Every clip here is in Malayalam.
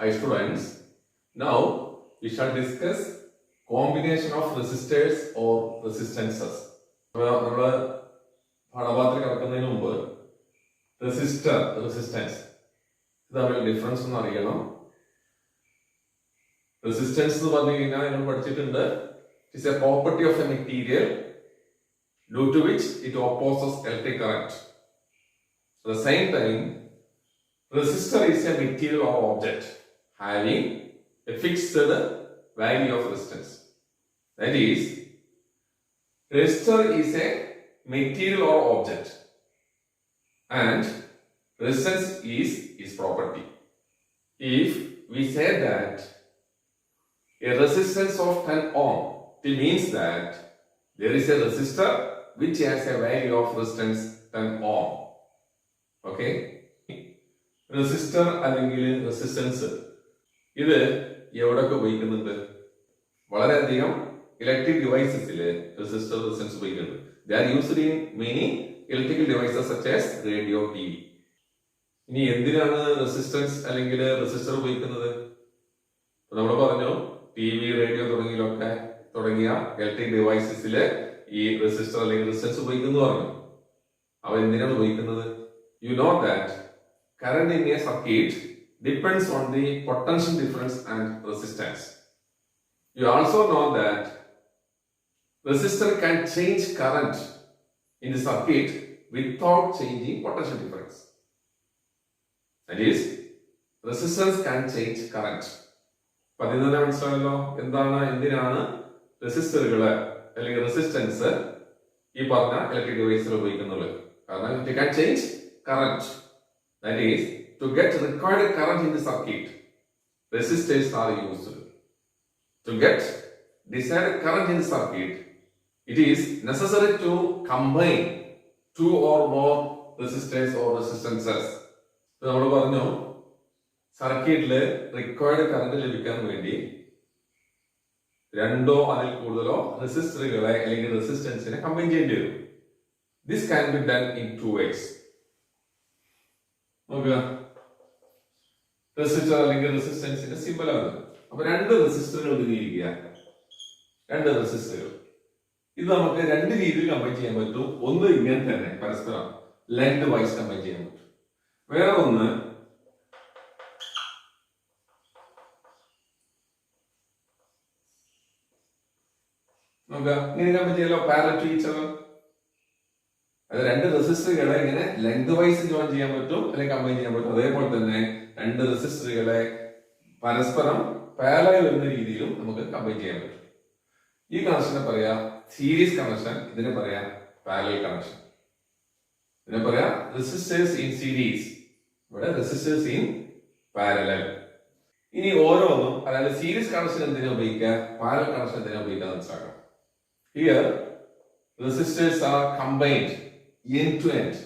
Hi students, now we shall discuss combination of resistors or resistances. നമ്മൾ പാഠഭാഗത്തിൽ കിടക്കുന്നതിന് മുമ്പ് റെസിസ്റ്റർ റെസിസ്റ്റൻസ് തമ്മിൽ ഡിഫറൻസ് ഒന്ന് അറിയണം. റെസിസ്റ്റൻസ് എന്ന് പറഞ്ഞു കഴിഞ്ഞാൽ നമ്മൾ പഠിച്ചിട്ടുണ്ട്, it's A property of A material due to which it opposes electric current. At the same time, resistor is a material or object having a fixed value of resistance. That is, resistor is a material or object and resistance is its property. If we say that a resistance of 10 ohm, it means that there is a resistor which has a value of resistance 10 ohm. Okay? Resistor അല്ലെങ്കിൽ റെസിസ്റ്റൻസ് ഇത് എവിടെയൊക്കെ ഉപയോഗിക്കുന്നുണ്ട്? വളരെയധികം ഇലക്ട്രിക് ഡിവൈസസിൽ റെസിസ്റ്റർ റെസിസ്റ്റൻസ് ഉപയോഗിക്കുന്നുണ്ട്. They are used in many electrical devices such as radio, TV. ഇനി എന്തിനാണ് റെസിസ്റ്റൻസ് അല്ലെങ്കിൽ റെസിസ്റ്റർ ഉപയോഗിക്കുന്നത്? നമ്മൾ പറഞ്ഞു TV, റേഡിയോ തുടങ്ങിയ ഇലക്ട്രിക് ഡിവൈസസിൽ ഈ റെസിസ്റ്റർ അല്ലെങ്കിൽ റെസിസ്റ്റൻസ് ഉപയോഗിക്കുന്നു പറഞ്ഞു. അവ എന്തിനാണ് ഉപയോഗിക്കുന്നത്? You know that current in a circuit depends on the potential difference and resistance. You also know that resistor can change current in the circuit without changing potential difference. That is, resistance can change current. അപ്പൊ അതിൽ തന്നെ മനസ്സിലായല്ലോ എന്തിനാണ് റെസിസ്റ്ററുകള് അല്ലെങ്കിൽ റെസിസ്റ്റൻസ് ഈ പറഞ്ഞ ഇലക്ട്രിക് ഡിവൈസിൽ ഉപയോഗിക്കുന്നത്. കാരണം it can change current. That is, to get required current in the circuit, resistors are used. To get desired current in the circuit, it is necessary to combine two or more resistors or resistances. നമ്മൾ പറഞ്ഞു സർക്യൂട്ടില് റിക്വയർഡ് കറന്റ് ലഭിക്കാൻ വേണ്ടി രണ്ടോ അതിൽ കൂടുതലോ റെസിസ്റ്ററുകളെ അല്ലെങ്കിൽ റെസിസ്റ്റൻസിനെ കമ്പൈൻ ചെയ്യേണ്ടി വരും. This can be done in two ways. നോക്കുക, റെസിസ്റ്റർ അല്ലെങ്കിൽ റെസിസ്റ്റൻസിന്റെ സിമ്പൽ ആണ്. അപ്പൊ രണ്ട് റെസിസ്റ്ററുകൾ ഉപയോഗിക്കുക, രണ്ട് റെസിസ്റ്ററുകൾ. ഇത് നമുക്ക് രണ്ട് രീതിയിൽ കമ്പൈൻ ചെയ്യാൻ പറ്റും. ഒന്ന് ഇങ്ങനെ തന്നെ പരസ്പരം ലെങ്ത് വൈസ് കമ്പൈൻ ചെയ്യാൻ പറ്റും. വേറെ ഒന്ന് നോക്കുക, ഇങ്ങനെ കമ്പൈൻ ചെയ്യാലോ, പാരലൽ ടു ഈച്ച് അതർ. അത് രണ്ട് റെസിസ്റ്ററുകളെ ഇങ്ങനെ ലെങ്ത് വൈസ് ജോയിൻ ചെയ്യാൻ പറ്റും അല്ലെങ്കിൽ കമ്പൈൻ ചെയ്യാൻ പറ്റും. അതേപോലെ തന്നെ രണ്ട് റെസിസ്റ്ററുകളെ പരസ്പരം പാരലൽ വരുന്ന രീതിയിലും നമുക്ക് കമ്പൈൻ ചെയ്യാൻ പറ്റും. ഈ കണക്ഷനെ പറയാ സീരീസ് കണക്ഷൻ, ഇതിനെ പറയാ പാരലൽ കണക്ഷൻ. ഇതിനെ പറയാ റെസിസ്റ്റേഴ്സ് ഇൻ സീരീസ്, ഇവിടെ റെസിസ്റ്റേഴ്സ് ഇൻ പാരലൽ. ഇനി ഓരോന്നും, അതായത് സീരീസ് കണക്ഷൻ എന്തിനാ ഉപയോഗിക്കുക, പാരലൽ കണക്ഷൻ എന്തിനാ ഉപയോഗിക്കുക മനസ്സിലാക്കണം. Here, resistors are combined end to end.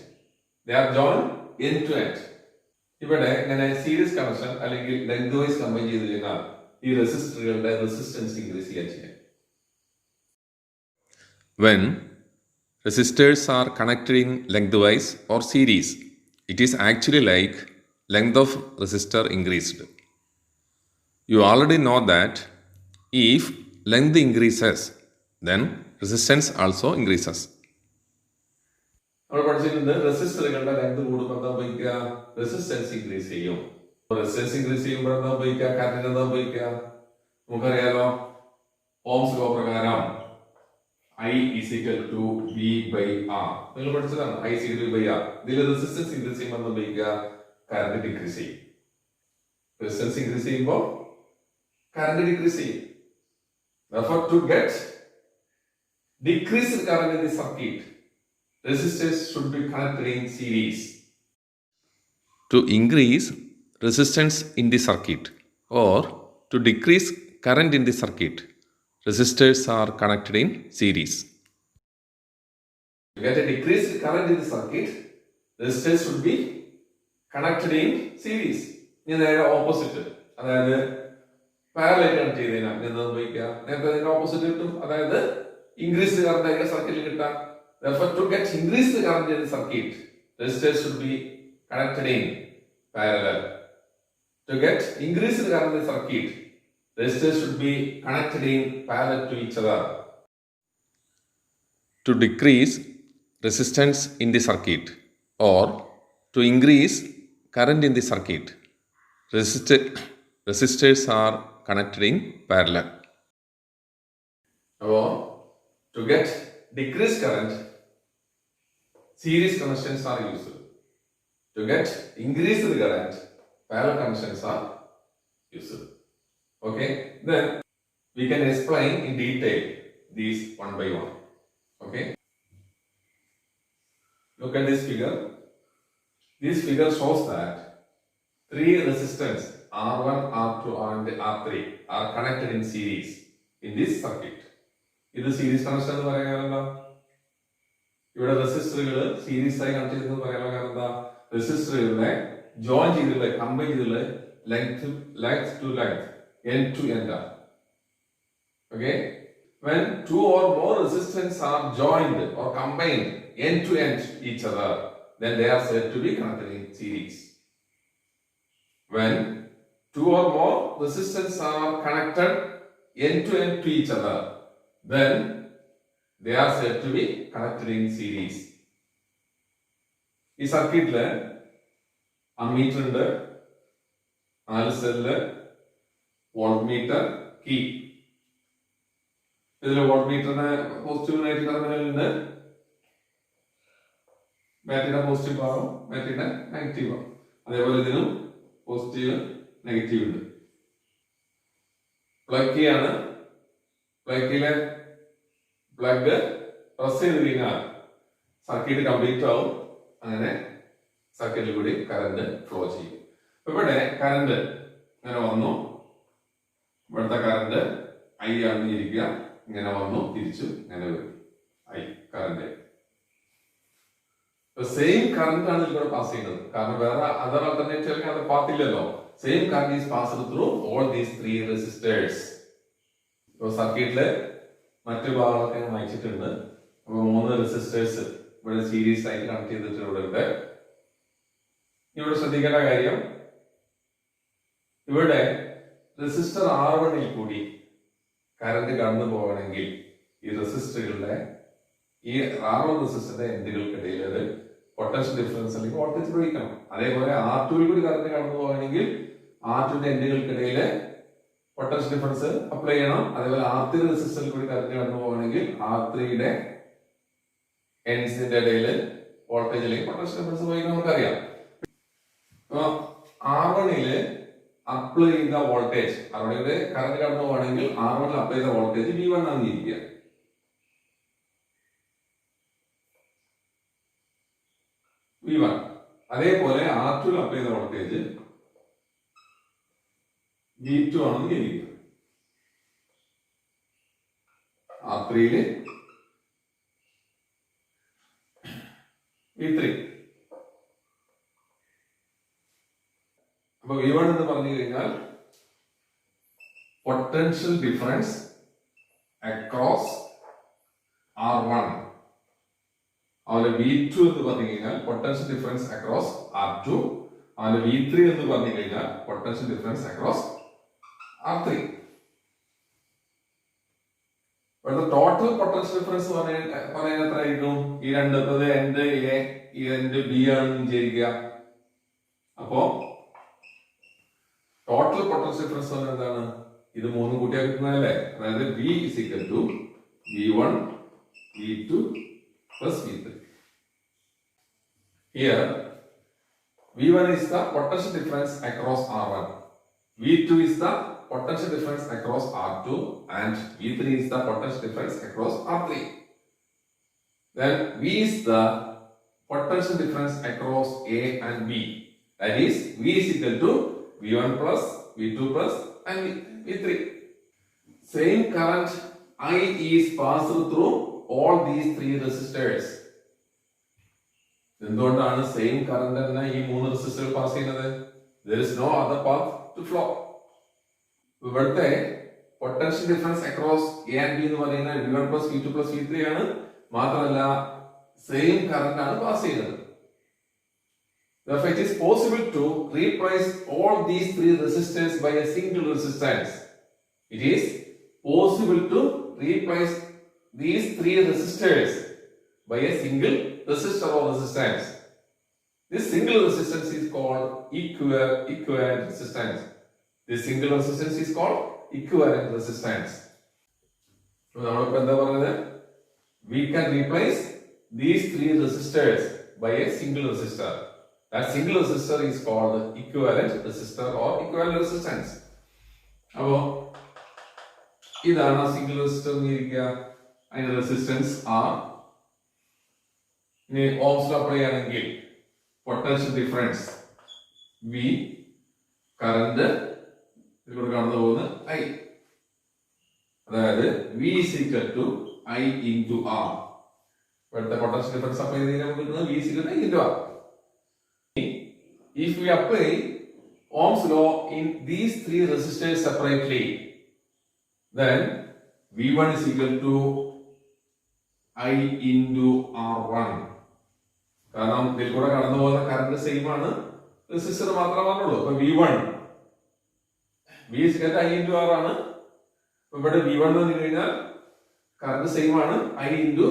They are joined end to end. ഇവിടെ ഇങ്ങനെ സീരീസ് കണക്ഷൻ അല്ലെങ്കിൽ ലെങ്ത് വൈസ് കമ്പൈൻ ചെയ്ത് കഴിഞ്ഞാൽ ഈ റെസിസ്റ്ററുകളുടെ റെസിസ്റ്റൻസ് ഇൻക്രീസ് ചെയ്യാൻ. When resistors are connected in lengthwise or series, it is actually like length of resistor increased. You already know that if length increases, then resistance also increases. നമ്മൾ പഠിച്ചിട്ടുണ്ട്, റെസിസ്റ്ററുകളുടെ ലെങ്ത് കൂടുമ്പോൾ എന്താ ഉപയോഗിക്കുക, റെസിസ്റ്റൻസ് ഇൻക്രീസ് ചെയ്യും. റെസിസ്റ്റൻസ് ഇൻക്രീസ് ചെയ്യുമ്പോൾ എന്താ ഉപയോഗിക്കുക, കറന്റ് എന്താ ഉപയോഗിക്കുക, നമുക്കറിയാലോ. ഓംസ് ലോ പ്രകാരം I is equal to V by R. നിങ്ങൾ പഠിച്ചതാണ്, I is equal to V by R. ഇതിൽ റെസിസ്റ്റൻസ് ഇൻക്രീസ് ചെയ്യുമ്പോൾ എന്താ ഉപയോഗിക്കുക, കറന്റ് ഡിക്രീസ് ചെയ്യും. റെസിസ്റ്റൻസ് ഇൻക്രീസ് ചെയ്യുമ്പോൾ കറന്റ് ഡിക്രീസ് ചെയ്യും. Therefore, to get decreased current in the circuit, resistors should be connected in series. To increase resistance in the circuit or to decrease current in the circuit, resistors are connected in series. To get a decreased current in the circuit, resistors should be connected in series. ഇനി നേരെ ഓപ്പോസിറ്റ്, അതായത് പാരലൽ കണക്ട് ചെയ്ത് കഴിഞ്ഞാൽ എന്താ ഉപയോഗിക്കുക, നേരത്തെ അതിന്റെ ഓപ്പോസിറ്റ് കിട്ടും. അതായത് increased current ആയിരിക്കും സർക്യൂട്ടിൽ കിട്ടാം. Therefore, to get increased current in the circuit, resistors should be connected in parallel. ഇനി നേരെ ഓപ്പോസിറ്റ്, അതായത് പാരലൽ കണക്ട് ചെയ്ത് കഴിഞ്ഞാൽ എന്താ ഉപയോഗിക്കുക, നേരത്തെ അതിന്റെ ഓപ്പോസിറ്റ് കിട്ടും. അതായത് ഇൻക്രീസ് കറണ്ട് ആയിരിക്കും സർക്യൂട്ടിൽ കിട്ടാം. Therefore, to get increased current in the circuit, resistors should be connected in parallel. to get increased current in the circuit, resistors should be connected in parallel to each other. To decrease resistance in the circuit or to increase current in the circuit, resistors are connected in parallel. Or to get decreased current, series connections are used. To get increased current, parallel connections are used. Okay, then we can explain in detail these one by one. Okay, look at this figure. This figure shows that three resistors R1, R2, and R3 are connected in series in this circuit. ഇത് സീരീസ് കണക്ഷൻ എന്ന് പറയാൻ കാരണം എന്താ? ഇവിടെ റെസിസ്റ്ററുകൾ സീരീസ് ആയി കണക്ട് ചെയ്തെന്ന് പറയാൻ കാരണം എന്താ? റെസിസ്റ്ററുകളെ ജോയിൻ ചെയ്തിട്ടുള്ള കമ്പൈൻ ചെയ്തിട്ടുള്ള length to length end to end are. Okay, when two or more resistors are joined or combined end to end each other, then they are said to be connected in series. When two or more resistors are connected end to end to each other, then they are said to be connected in series. ഈ സർക്യൂട്ടില് അമ്മീറ്റർ ഉണ്ട്, 4 സെല്ല്, വോൾട്ട് മീറ്റർ, കീ. ഇതിൽ വോൾട്ട് മീറ്ററിന് പോസിറ്റീവ് നെഗറ്റീവ് ടെർമിനൽ ഉണ്ട്, ബാറ്ററിയുടെ പോസിറ്റീവ് ഭാഗം ബാറ്ററിയുടെ നെഗറ്റീവ് ഭാഗം. അതേപോലെ ഇതിനും പോസിറ്റീവ് നെഗറ്റീവ് ഉണ്ട്. പ്ലഗ് കീ ആണ്. പ്ലഗ് കീയിലെ പ്ലഗ് പ്രസ് ചെയ്ത് കഴിഞ്ഞാൽ സർക്യൂട്ട് കംപ്ലീറ്റ് ആവും. അങ്ങനെ സർക്യൂട്ടിൽ കൂടി കറണ്ട് ഫ്ലോ ചെയ്യും. ഇവിടെ കറണ്ട് ഇങ്ങനെ വന്നു, ഇവിടുത്തെ കറണ്ട് ഐ ആണെന്ന് ഇരിക്കുക, ഇങ്ങനെ വന്നു തിരിച്ചു ഇങ്ങനെ വരും ഐ കറണ്ട്. സെയിം കറണ്ട് ആണ് ഇവിടെ പാസ് ചെയ്യുന്നത്, കാരണം വേറെ അതർ ആൾട്ടർനേറ്റീവ് അത് പാത്തില്ലല്ലോ. Same current is passed through all these three resistors. ഇപ്പൊ സർക്യൂട്ടില് മറ്റു ഭാഗങ്ങളൊക്കെ ഞാൻ വായിച്ചിട്ടുണ്ട്. അപ്പൊ 3 റെസിസ്റ്റേഴ്സ് ഇവിടെ സീരീസ് ആയിട്ട് കണക്ട് ചെയ്തിട്ട് ഇവിടെ ഉണ്ട്. ഇവിടെ ശ്രദ്ധിക്കേണ്ട കാര്യം, ഇവിടെ റെസിസ്റ്റർ R1 കൂടി കറണ്ട് കടന്നു പോകണമെങ്കിൽ ഈ റെസിസ്റ്ററുകളുടെ ഈ R1 റെസിസ്റ്ററിന്റെ എൻഡുകൾക്കിടയിൽ ഒരു പൊട്ടൻഷ്യൽ ഡിഫറൻസ് അല്ലെങ്കിൽ വോൾട്ടേജ് പ്രയോഗിക്കണം. അതേപോലെ R2 കൂടി കറണ്ട് കടന്നു പോകണമെങ്കിൽ R2ന്റെ എൻഡുകൾക്കിടയിൽ പൊട്ടൻഷ്യൽ ഡിഫറൻസ് അപ്ലൈ ചെയ്യണം. അതേപോലെ R3 റെസിസ്റ്ററിൽ കൂടി കറണ്ട് കടന്നു പോകണമെങ്കിൽ R3യുടെ എൻഡ്സിന്റെ ഇടയിൽ വോൾട്ടേജ് അല്ലെങ്കിൽ പൊട്ടൻഷ്യൽ ഡിഫറൻസ് പ്രയോഗിക്കണം നമുക്കറിയാം. അപ്പൊ R1 അപ്ലൈ ചെയ്ത വോൾട്ടേജ്, അവിടെ കറണ്ട് കടന്നു പോകണമെങ്കിൽ R1 അപ്ലൈ ചെയ്ത വോൾട്ടേജ് V1 ആണെന്ന് ഇരിക്കുക. V1. അതേപോലെ R2 അപ്ലൈ ചെയ്ത വോൾട്ടേജ് V2 ആണെന്ന് ഇരിക്കുക. R3 V3. അപ്പൊ V1 എന്ന് പറഞ്ഞു കഴിഞ്ഞാൽ പൊട്ടൻഷ്യൽ ഡിഫറൻസ് അക്രോസ് R1. അതുപോലെ V2 എന്ന് പറഞ്ഞു കഴിഞ്ഞാൽ പൊട്ടൻഷ്യൽ ഡിഫറൻസ് അക്രോസ് R2. അതുപോലെ V3 എന്ന് പറഞ്ഞു കഴിഞ്ഞാൽ പൊട്ടൻഷ്യൽ ഡിഫറൻസ് അക്രോസ് R3. ഇവിടുത്തെ ടോട്ടൽ പൊട്ടൻഷ്യൽ ഡിഫറൻസ് പറയാൻ എത്ര ആയിരിക്കും? ഈ രണ്ടത് എൻഡ് എ, ഈ എൻഡ് ബി ആണെന്ന് വിചാരിക്കുക. അപ്പോ ടോട്ടൽ പൊട്ടൻഷ്യൽ ഡിഫറൻസ് പറഞ്ഞാൽ എന്താണ്? ഇത് 3 കൂട്ടിയാൽ കിട്ടുന്നതല്ലേ? അതായത് V is equal to V1, V2 plus V3. Here V1 is the potential difference across R1, V2 is the potential difference across R2, and V3 is the potential difference across R3. Then V is the potential difference across A and B. That is V is equal to V1 plus V2 plus and V3. Same current I is passed through all these 3 resistors. എന്തുകൊണ്ടാണ് സെയിം കറന്റ് തന്നെ ഈ 3 റെസിസ്റ്ററുകൾ പാസ് ചെയ്യുന്നത്? There is no other path to flow. ഇവിടുത്തെ potential difference across A and B എന്ന് പറയുന്നത് V1 plus V2 plus V3 ആണ്. മാത്രമല്ല സെയിം കറന്റ് ആണ് പാസ് ചെയ്യുന്നത്. Therefore, it is possible to replace all these three resistors by a single resistance. It is possible to replace these three resistors by a single resistor or resistance. This single resistance is called equivalent resistance. This single resistance is called equivalent resistance. We can replace these three resistors by a single resistor. That single resistor is called equivalent resistor or equivalent resistance. അപ്പോൾ ഇതാണ് സിംഗിൾ റെസിസ്റ്റർ എന്നിരിക്കുക. അതിന്റെ റെസിസ്റ്റൻസ് ആർ. ഇനി ഓംസ് ലോ അപ്ലൈ ചെയ്യണമെങ്കിൽ പൊട്ടൻഷ്യൽ ഡിഫറൻസ് വി, കറന്റ് ഇതിലൂടെ കടന്നു പോകുന്ന ഐ, അതായത് V is equal to I into R. ഇവിടുത്തെ പൊട്ടൻഷ്യൽ ഡിഫറൻസ് അപ്ലൈ ചെയ്ത് നമുക്ക് കിട്ടുന്നത് V is equal to I into R. If we apply Ohm's law in these three resistors separately, then V1 is equal to I into R1. കാരണം ഇതിൽ കൂടെ കടന്നു പോകുന്ന കറന്റ് സെയിം ആണ്, റെസിസ്റ്റർ മാത്രമാണുള്ളൂ. അപ്പൊ V1 V is equal to I into R ആണ്. ഇവിടെ V1 എന്ന് പറഞ്ഞു കഴിഞ്ഞാൽ കറന്റ് സെയിം ആണ്, I into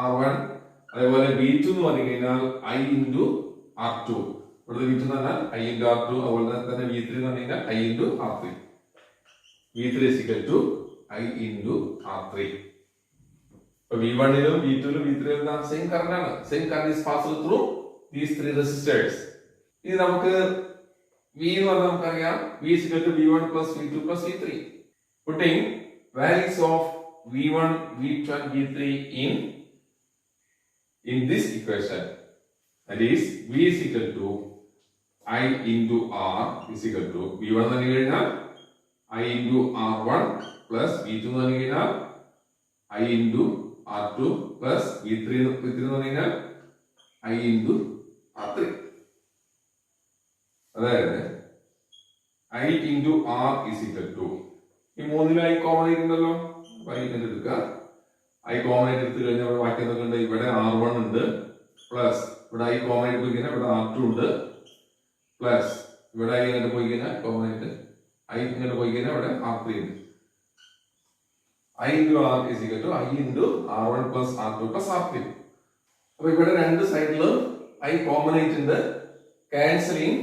R1. അതേപോലെ V2 എന്ന് പറഞ്ഞു കഴിഞ്ഞാൽ I into R2. ഇവിടെ V2 എന്ന് പറഞ്ഞാൽ I into R2. അതുപോലെ തന്നെ V3 എന്ന് പറഞ്ഞു കഴിഞ്ഞാൽ I into R3. V3 is equal to I into R3. ഇപ്പൊ V1 ലും V2 ലും V3 ലും സെയിം കറന്റ് ആണ്. Same current is passed through these three resistors. ഇനി നമുക്ക് V എന്ന് പറഞ്ഞാൽ നമുക്കറിയാം V is equal to V1 plus V2 plus V3. Putting values of V1, V2 and V3 in this equation, that is V is equal to I into R is equal to V1 എന്ന് പറഞ്ഞു കഴിഞ്ഞാൽ I into R1 plus V2 എന്ന് പറഞ്ഞു കഴിഞ്ഞാൽ I into R2 plus V3 എന്ന് പറഞ്ഞു കഴിഞ്ഞാൽ I into R3. അതായത് I into R is equal to ഈ മൂന്നിലും I കോമൺ ആയിട്ടുണ്ടല്ലോ. I എടുക്കുക, I കോമൺ ആയിട്ട് എടുത്തു കഴിഞ്ഞാൽ ഇവിടെ ബാക്കി എന്തൊക്കെ ഉണ്ട്? ഇവിടെ R1 ഉണ്ട് പ്ലസ് ഇവിടെ I കോമൺ ആയിട്ട് പോയി കഴിഞ്ഞാൽ ഇവിടെ R2 ഉണ്ട് പ്ലസ് ഇവിടെ I ഇങ്ങോട്ട് പോയി കഴിഞ്ഞാൽ കോമൺ ആയിട്ട് I ഇങ്ങോട്ട് പോയി കഴിഞ്ഞാൽ ഇവിടെ R3 ഉണ്ട്. I into R is equal to I into R1 plus R2 plus R3. അപ്പൊ ഇവിടെ രണ്ട് സൈഡിലും I കോമൺ ആയിട്ടുണ്ട്. Cancelling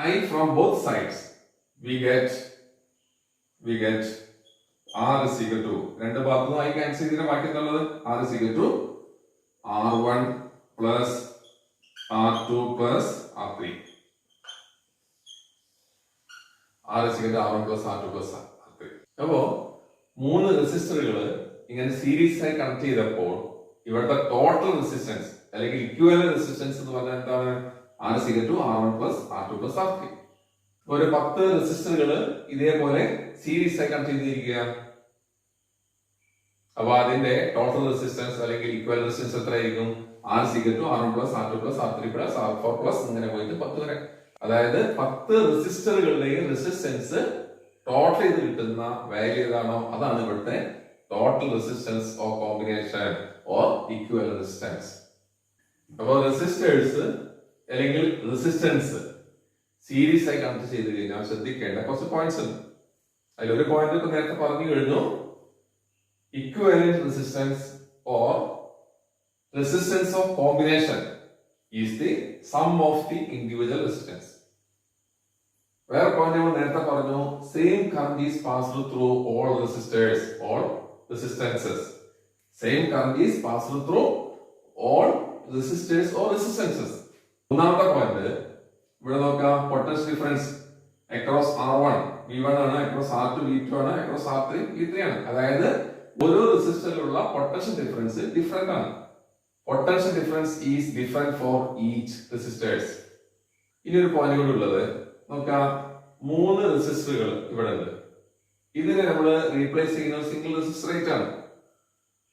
I from both sides, we get R is equal to രണ്ട് ഭാഗത്തുനിന്നും I cancel ചെയ്തിട്ട് ബാക്കി എന്നുള്ളത് R is equal to R1 plus R2 plus R3. R is equal to R1 plus R2 plus R3. അപ്പോ മൂന്ന് റെസിസ്റ്ററുകൾ ഇങ്ങനെ സീരീസ് ആയി കണക്ട് ചെയ്തപ്പോൾ ഇവിടുത്തെ ടോട്ടൽ റെസിസ്റ്റൻസ് അല്ലെങ്കിൽ ഇക്വിവലന്റ് റെസിസ്റ്റൻസ് എന്ന് പറഞ്ഞാൽ എന്താണ്? R is equal to R1 plus R2 plus R3. ഒരു 10 റെസിസ്റ്ററുകൾ ഇതേപോലെ സീരീസ് ആയി കണക്ട് ചെയ്തിരിക്കുക. അപ്പൊ അതിന്റെ ടോട്ടൽ റെസിസ്റ്റൻസ് അല്ലെങ്കിൽ ഈക്വൽ റെസിസ്റ്റൻസ് എത്രയായിരിക്കും? R is equal to R1 plus R2 plus R3 plus R4 plus ഇങ്ങനെ പോയിട്ട് 10 വരെ. അതായത് 10 റെസിസ്റ്ററുകളുടെയും റെസിസ്റ്റൻസ് ടോട്ടൽ ചെയ്ത് കിട്ടുന്ന വാല്യൂ ഏതാണോ അതാണ് ഇവിടുത്തെ total resistance or combination or equal resistance. അപ്പൊ റെസിസ്റ്റേഴ്സ് അല്ലെങ്കിൽ റെസിസ്റ്റൻസ് സീരീസ് ആയി കണക്ട് ചെയ്ത് കഴിഞ്ഞാൽ ശ്രദ്ധിക്കേണ്ട കുറച്ച് പോയിന്റ്സ് ഉണ്ട്. അതിലൊരു പോയിന്റ് ഇപ്പൊ നേരത്തെ പറഞ്ഞു കഴിഞ്ഞു. Equivalent resistance or resistance of combination is the sum of the individual resistance. വേറെ പോയിന്റ് നമ്മൾ നേരത്തെ പറഞ്ഞു, same current is passed through all resistors all resistances. Same current is passed through all resistors or resistances. മൂന്നാമത്തെ പോയിന്റ് ഇവിടെ നോക്കാം, potential difference across R1 V1 ആണ്, അക്രോസ് R2 V2 ആണ്, അക്രോസ് R3 V3 ആണ്. അതായത് ഓരോ റെസിസ്റ്ററിലുള്ള പൊട്ടൻഷ്യൽ ഡിഫറൻസ് ഡിഫറെന്റ് ആണ്. Potential difference is different for each resistors. ഇനി ഒരു പോയിന്റ് കൂടി ഉള്ളത് നോക്കാം, 3 റെസിസ്റ്ററുകൾ ഇവിടെ ഉണ്ട്. ഇതിനെ നമ്മൾ റീപ്ലേസ് ചെയ്യുന്ന സിംഗിൾ റെസിസ്റ്റർ ആണ്.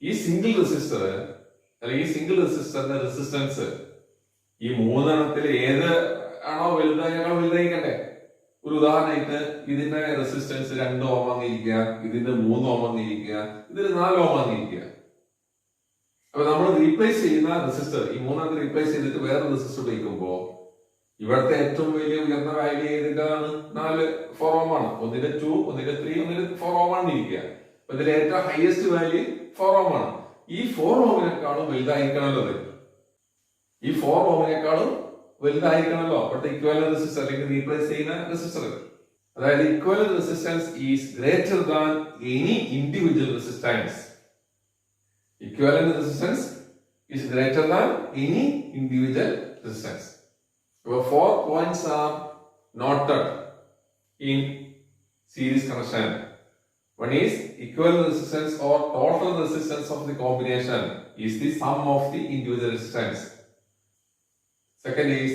ഈ സിംഗിൾ റെസിസ്റ്റർ അല്ലെങ്കിൽ ഈ സിംഗിൾ റെസിസ്റ്ററിന്റെ റെസിസ്റ്റൻസ് ഈ 3 എണ്ണത്തിൽ ഏത് ആണോ വലുതായിക്കണ്ടേ. ഒരു ഉദാഹരണമായിട്ട് ഇതിന്റെ റെസിസ്റ്റൻസ് 2 ഓം വന്നിരിക്കുക, ഇതിന്റെ 3 ഓം വന്നിരിക്കുക, ഇതിന് 4 ഓം വന്നിരിക്കുക. അപ്പൊ നമ്മൾ റീപ്ലേസ് ചെയ്യുന്ന റെസിസ്റ്റർ ഈ 3 റീപ്ലേസ് ചെയ്തിട്ട് വേറെ റെസിസ്റ്റർ ഉപയോഗിക്കുമ്പോ ഇവിടുത്തെ ഏറ്റവും വലിയ ഉയർന്ന വാല്യൂ ഏതിൻ്റെതാണ്? 4 4 ഓം ആണ്. ഒന്നിന്റെ 2, ഒന്നിന്റെ 3, ഒന്നിന്റെ 4 ഓം ആണ് ഇരിക്കുക. അപ്പൊ ഇതിൽ ഏറ്റവും ഹയസ്റ്റ് വാല്യൂ 4 ഓം ആണ്. ഈ 4 ഓമിനേക്കാളും വലുതായിരിക്കണമല്ലോ ഇത്. ഈ 4 ഓമിനേക്കാളും വലുതായിരിക്കണമല്ലോ അപ്പോഴത്തെ ഇക്വലന്റ് റെസിസ്റ്റർ അല്ലെങ്കിൽ റീപ്ലേസ് ചെയ്യുന്ന റെസിസ്റ്റർ. അതായത് equivalent resistance is greater than any individual resistance. Equivalent resistance is greater than any individual resistance. Your 4 points are noted in series connection. One is equivalent resistance or total resistance of the combination is the sum of the individual resistance. Second is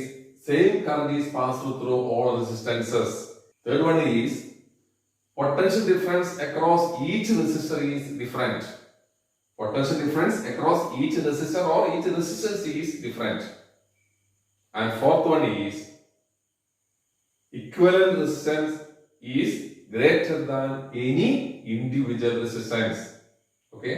same current is passed through all resistances. Third one is potential difference across each resistor is different. Potential difference across each resistor or each resistance is different. And fourth one is equivalent resistance is greater than any individual resistance. Okay.